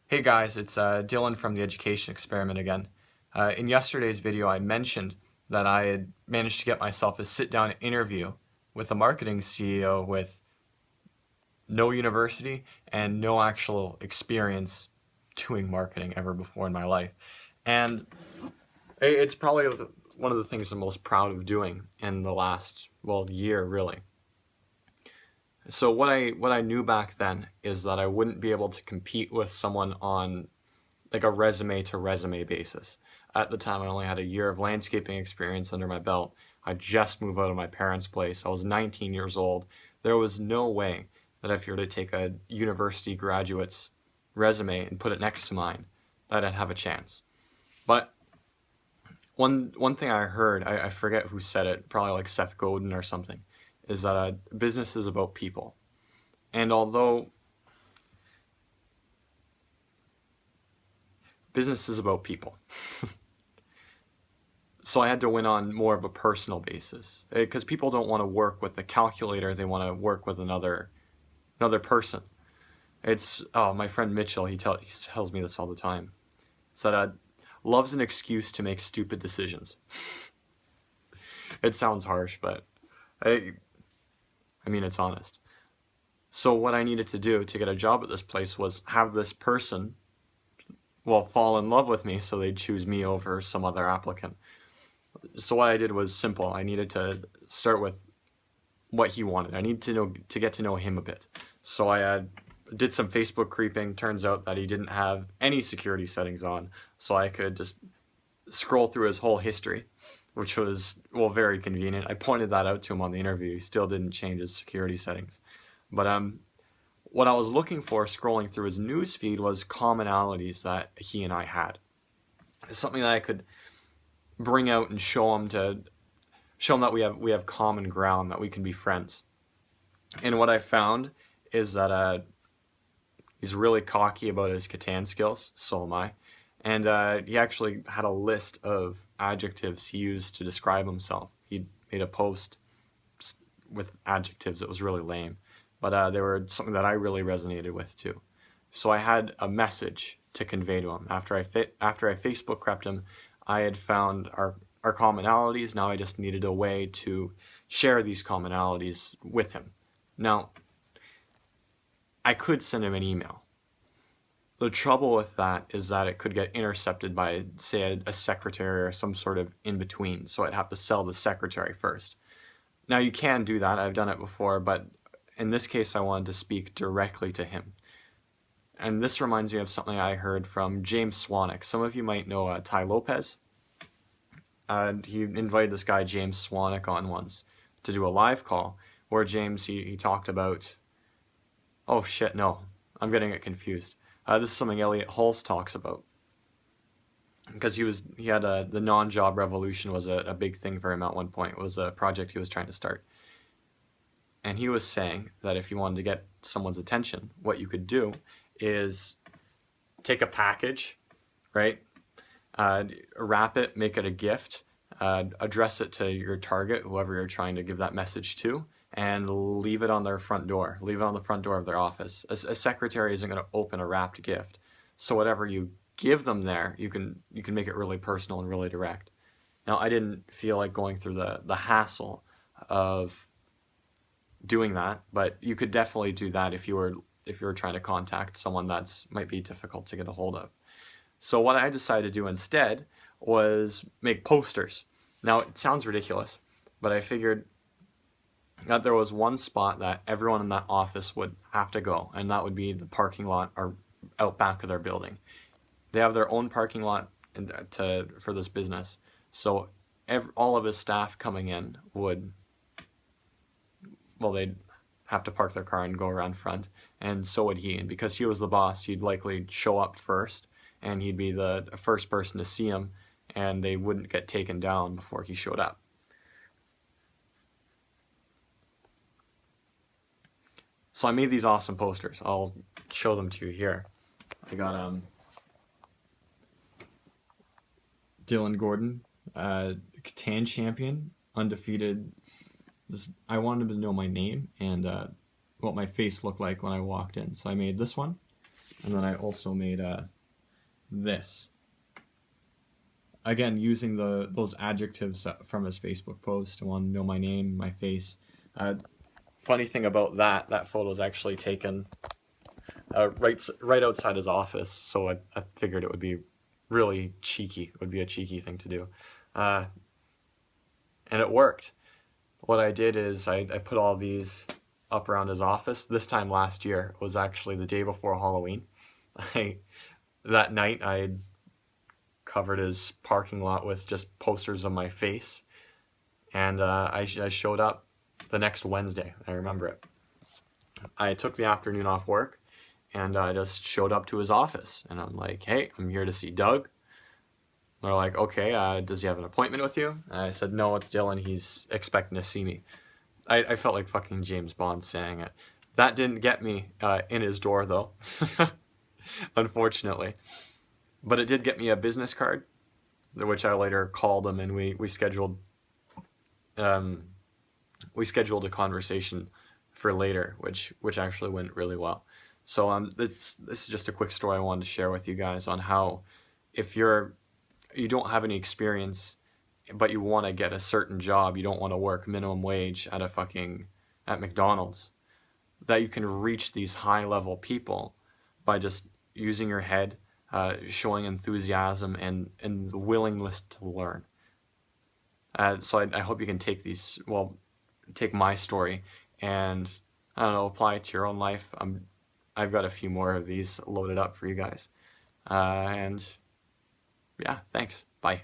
Hey guys, it's Dylan from the Education Experiment again. In yesterday's video, I mentioned that I had managed to get myself a sit-down interview with a marketing CEO with no university and no actual experience doing marketing ever before in my life. And it's probably one of the things I'm most proud of doing in the last, well, year really. So what I knew back then is that I wouldn't be able to compete with someone on like a resume to resume basis. At the time, I only had a year of landscaping experience under my belt. I just moved out of my parents' place. I was 19 years old. There was no way that if you were to take a university graduate's resume and put it next to mine, that I'd have a chance. But one thing I heard, I forget who said it, probably like Seth Godin or something, is that business is about people. And although business is about people, so I had to win on more of a personal basis because people don't want to work with a calculator; they want to work with another person. It's my friend Mitchell. He tells me this all the time. It's that love's an excuse to make stupid decisions. It sounds harsh, but I mean it's honest. So what I needed to do to get a job at this place was have this person, well, fall in love with me, so they'd choose me over some other applicant. So what I did was simple. I needed to start with what he wanted. I needed to get to know him a bit. So I did some Facebook creeping. Turns out that he didn't have any security settings on, so I could just scroll through his whole history, which was, well, very convenient. I pointed that out to him on the interview. He still didn't change his security settings. But what I was looking for scrolling through his news feed was commonalities that he and I had. It's something that I could bring out and show him that we have common ground, that we can be friends. And what I found is that he's really cocky about his Catan skills. So am I. And he actually had a list of adjectives he used to describe himself. He made a post with adjectives that was really lame, but they were something that I really resonated with too. So I had a message to convey to him. After I Facebook crept him, I had found our commonalities. Now I just needed a way to share these commonalities with him. Now, I could send him an email. The trouble with that is that it could get intercepted by, say, a secretary or some sort of in-between, so I'd have to sell the secretary first. Now, you can do that. I've done it before, but in this case, I wanted to speak directly to him. And this reminds me of something I heard from James Swanwick. Some of you might know Tai Lopez. He invited this guy, James Swanwick, on once to do a live call where James, he talked about... Oh, shit, no. I'm getting it confused. This is something Elliot Hulse talks about. Because he had the non-job revolution was a big thing for him at one point. It was a project he was trying to start. And he was saying that if you wanted to get someone's attention, what you could do is take a package, right? Wrap it, make it a gift, address it to your target, whoever you're trying to give that message to, and leave it on their front door. Leave it on the front door of their office. A secretary isn't going to open a wrapped gift. So whatever you give them there, you can make it really personal and really direct. Now, I didn't feel like going through the hassle of doing that, but you could definitely do that if you were trying to contact someone that's might be difficult to get a hold of. So what I decided to do instead was make posters. Now, it sounds ridiculous, but I figured that there was one spot that everyone in that office would have to go, and that would be the parking lot or out back of their building. They have their own parking lot for this business, so all of his staff coming in would, well, they'd have to park their car and go around front, and so would he. And because he was the boss, he'd likely show up first, and he'd be the first person to see him, and they wouldn't get taken down before he showed up. So I made these awesome posters. I'll show them to you here. I got Dylan Gordon, Catan champion, undefeated. I wanted him to know my name and what my face looked like when I walked in. So I made this one. And then I also made this. Again, using those adjectives from his Facebook post. I want to know my name, my face. Funny thing about that photo is actually taken right outside his office, so I figured it would be really cheeky. It would be a cheeky thing to do. And it worked. What I did is I put all these up around his office. This time last year, it was actually the day before Halloween. That night I covered his parking lot with just posters of my face, and I showed up the next Wednesday. I remember it. I took the afternoon off work, and I just showed up to his office, and I'm like, hey, I'm here to see Doug. They're like, okay, does he have an appointment with you? And I said, no, it's Dylan. He's expecting to see me. I felt like fucking James Bond saying it. That didn't get me in his door, though, unfortunately. But it did get me a business card, which I later called him, and we scheduled a conversation for later, which actually went really well. So this is just a quick story I wanted to share with you guys on how if you don't have any experience, but you want to get a certain job, you don't want to work minimum wage at McDonald's, that you can reach these high level people by just using your head, showing enthusiasm and the willingness to learn. So I hope you can take my story and, I don't know, apply it to your own life. I've got a few more of these loaded up for you guys. And yeah, thanks. Bye.